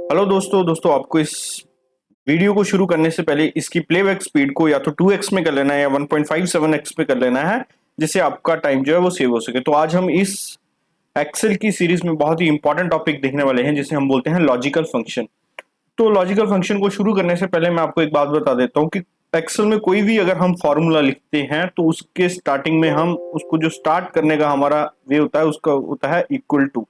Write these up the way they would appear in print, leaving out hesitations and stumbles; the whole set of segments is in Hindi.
हेलो दोस्तों आपको इस वीडियो को शुरू करने से पहले इसकी प्लेबैक स्पीड को या तो 2x में कर लेना है या 1.57x में कर लेना है, जिससे आपका टाइम जो है वो सेव हो सके। तो आज हम इस एक्सेल की सीरीज में बहुत ही इंपॉर्टेंट टॉपिक देखने वाले हैं, जिसे हम बोलते हैं लॉजिकल फंक्शन। तो लॉजिकल फंक्शन को शुरू करने से पहले मैं आपको एक बात बता देता हूँ कि एक्सेल में कोई भी अगर हम फॉर्मूला लिखते हैं तो उसके स्टार्टिंग में हम उसको जो स्टार्ट करने का हमारा वे होता है उसका होता है इक्वल टू।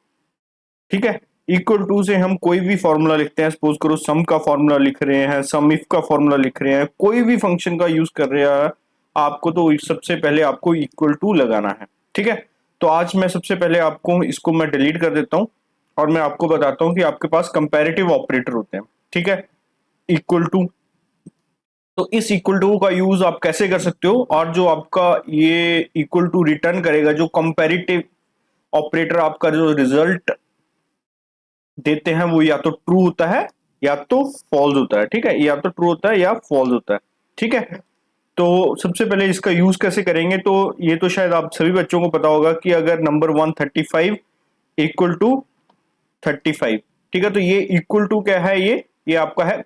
ठीक है, इक्वल टू से हम कोई भी फॉर्मूला लिखते हैं, सपोज करो सम का फॉर्मूला लिख रहे हैं, सम इफ का फॉर्मूला लिख रहे हैं, कोई भी फंक्शन का यूज कर रहे हैं आपको, तो सबसे पहले आपको इक्वल टू लगाना है। ठीक है, तो आज मैं सबसे पहले आपको इसको मैं डिलीट कर देता हूं और मैं आपको बताता हूं कि आपके पास कंपैरेटिव ऑपरेटर होते हैं। ठीक है, इक्वल टू, तो इस इक्वल टू का यूज आप कैसे कर सकते हो, और जो आपका ये इक्वल टू रिटर्न करेगा, जो कंपैरेटिव ऑपरेटर आपका जो रिजल्ट देते हैं वो या तो ट्रू होता है या तो फॉल्स होता है। ठीक है, या तो ट्रू होता है या फॉल्स होता है। ठीक है, तो सबसे पहले इसका यूज कैसे करेंगे, तो ये तो शायद आप सभी बच्चों को पता होगा कि अगर नंबर 135 इक्वल टू 35, ठीक है, तो ये इक्वल टू क्या है, ये आपका है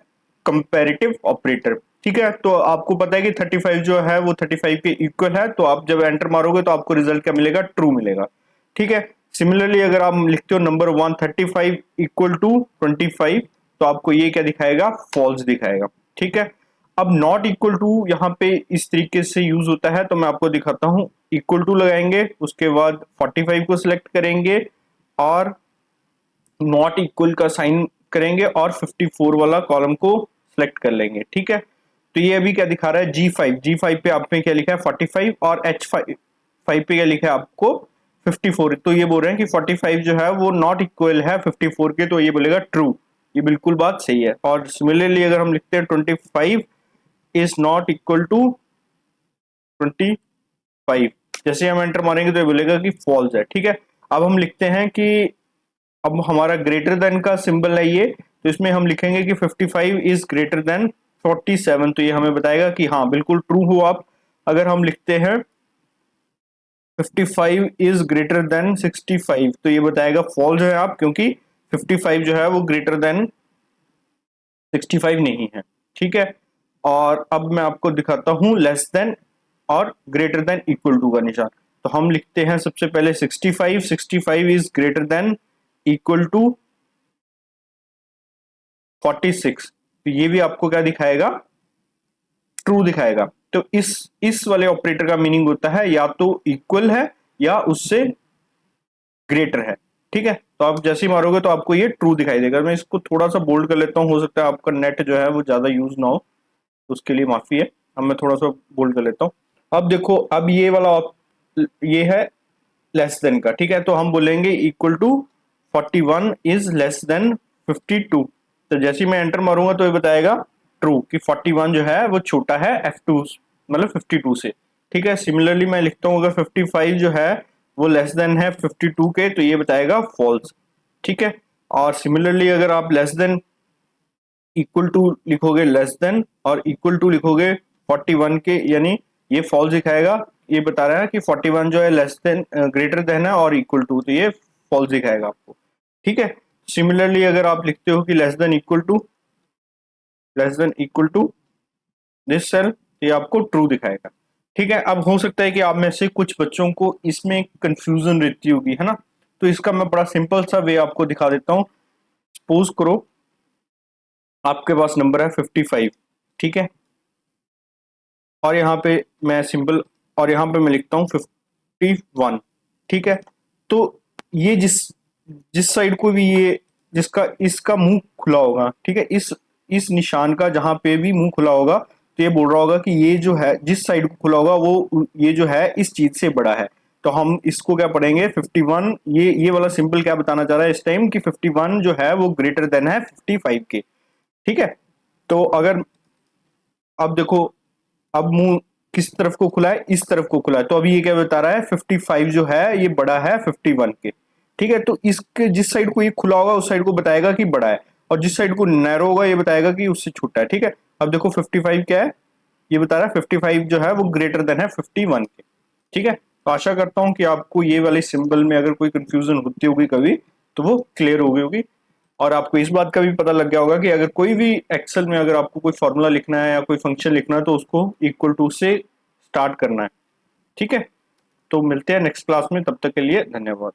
कंपैरेटिव ऑपरेटर। ठीक है, तो आपको पता है कि 35 जो है वो 35 के इक्वल है, तो आप जब एंटर मारोगे तो आपको रिजल्ट क्या मिलेगा, ट्रू मिलेगा। ठीक है, सिमिलरली अगर आप लिखते हो नंबर 135 इक्वल टू 25, तो आपको ये क्या दिखाएगा, फॉल्स दिखाएगा। ठीक है, अब नॉट इक्वल टू यहाँ पे इस तरीके से यूज होता है, तो मैं आपको दिखाता हूँ। इक्वल टू लगाएंगे, उसके बाद 45 को सिलेक्ट करेंगे और नॉट इक्वल का साइन करेंगे और 54 वाला कॉलम को सिलेक्ट कर लेंगे। ठीक है, तो ये अभी क्या दिखा रहा है, जी फाइव पे आपने क्या लिखा है 45 और H5 पे क्या लिखा है आपको 54। तो ये बोल रहे हैं कि 45 जो है वो नॉट इक्वल है 54 के, तो ये बोलेगा ट्रू। ये बिल्कुल बात सही है। और सिमिलरली अगर हम लिखते हैं 25 इज नॉट इक्वल टू 25, जैसे हम एंटर मारेंगे तो ये बोलेगा कि फॉल्स है। ठीक है, अब हम लिखते हैं कि अब हमारा ग्रेटर देन का सिंबल है ये, तो इसमें हम लिखेंगे कि 55 इज ग्रेटर देन 47, तो ये हमें बताएगा कि हाँ बिल्कुल ट्रू हो आप। अगर हम लिखते हैं 55 इज ग्रेटर देन 65, तो ये बताएगा फॉल्स है आप, क्योंकि 55 जो है वो ग्रेटर देन 65 नहीं है। ठीक है, और अब मैं आपको दिखाता हूं लेस देन और ग्रेटर देन इक्वल टू का निशान। तो हम लिखते हैं सबसे पहले 65 is greater than equal to 46, तो ये भी आपको क्या दिखाएगा, ट्रू दिखाएगा। तो इस वाले ऑपरेटर का मीनिंग होता है या तो इक्वल है या उससे ग्रेटर है। ठीक है, तो आप जैसे ही मारोगे तो आपको ये ट्रू दिखाई देगा। मैं इसको थोड़ा सा बोल्ड कर लेता हूँ, हो सकता है आपका नेट जो है वो ज्यादा यूज ना हो, उसके लिए माफी है। अब मैं थोड़ा सा बोल्ड कर लेता हूँ। अब देखो, अब ये वाला ये है लेस देन का। ठीक है, तो हम बोलेंगे equal to 41 is less than 52, तो जैसे ही मैं एंटर मारूंगा तो ये बताएगा ट्रू कि 41 जो है वो छोटा है F2 मतलब 52 से। ठीक है, सिमिलरली मैं लिखता हूँ अगर 55 जो है वो लेस देन है 52 के, तो ये बताएगा फॉल्स। ठीक है, और सिमिलरली अगर आप लेस देन इक्वल टू लिखोगे, लेस देन और इक्वल टू लिखोगे 41 के, यानी ये फॉल्स दिखाएगा। ये बता रहा है कि 41 जो है लेस देन ग्रेटर देन है और इक्वल टू, तो ये फॉल्स दिखाएगा आपको। ठीक है, सिमिलरली अगर आप लिखते हो कि less than equal to this cell, ये आपको ट्रू दिखाएगा। ठीक है, अब हो सकता है कि आप में से कुछ बच्चों को इसमें कंफ्यूजन रहती होगी, है ना, तो इसका मैं बड़ा सिंपल सा वे आपको दिखा देता हूँ। सपोज करो आपके पास नंबर है 55, ठीक है, और यहाँ पे मैं सिंबल, और यहाँ पे मैं लिखता हूँ 51। ठीक है, तो ये जिस जिस साइड को भी ये जिसका इसका मुंह खुला होगा, ठीक है, इस निशान का जहां पे भी मुंह खुला होगा, तो ये बोल रहा होगा कि ये जो है जिस साइड को खुला होगा वो ये जो है इस चीज से बड़ा है। तो हम इसको क्या पढ़ेंगे 51, ये वाला सिंबल क्या बताना चाह रहा है इस टाइम कि 51 जो है वो ग्रेटर देन है 55 के। ठीक है, तो अगर अब देखो, अब मुंह किस तरफ को खुला है, इस तरफ को खुला है, तो अभी ये क्या बता रहा है 55 जो है ये बड़ा है 51 के। ठीक है, तो इसके जिस साइड को ये खुला होगा उस साइड को बताएगा कि बड़ा है, और जिस साइड को नैरो होगा ये बताएगा कि उससे छोटा है। ठीक है, अब देखो 55 क्या है, ये बता रहा है 55 जो है वो ग्रेटर देन है 51 के। ठीक है, तो आशा करता हूं कि आपको ये वाले सिंबल में अगर कोई कंफ्यूजन होती होगी कभी, तो वो क्लियर हो गई होगी। और आपको इस बात का भी पता लग गया होगा कि अगर कोई भी एक्सेल में अगर आपको कोई फॉर्मूला लिखना है या कोई फंक्शन लिखना है तो उसको इक्वल टू से स्टार्ट करना है। ठीक है, तो मिलते हैं नेक्स्ट क्लास में, तब तक के लिए धन्यवाद।